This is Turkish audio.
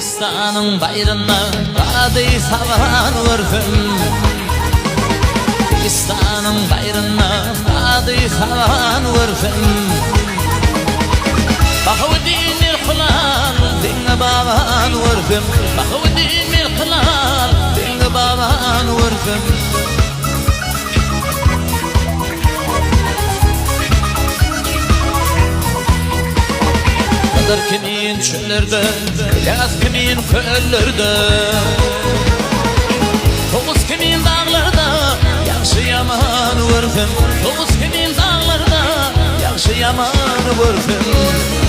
Türkistan'ın bayrağına adı savan vurgun. Türkistan'ın bayrağına adı savan vurgun. Bahudin el-Hilal dinle baban vurgun. Bahudin el-Hilal dinle baban vurgun. Kadar kimin çöllerde, yaz kimin köllerde, Toğuz kimin dağlarda, yaxşı yaman vurgun. Toğuz kimin dağlarda, yaxşı yaman vurgun.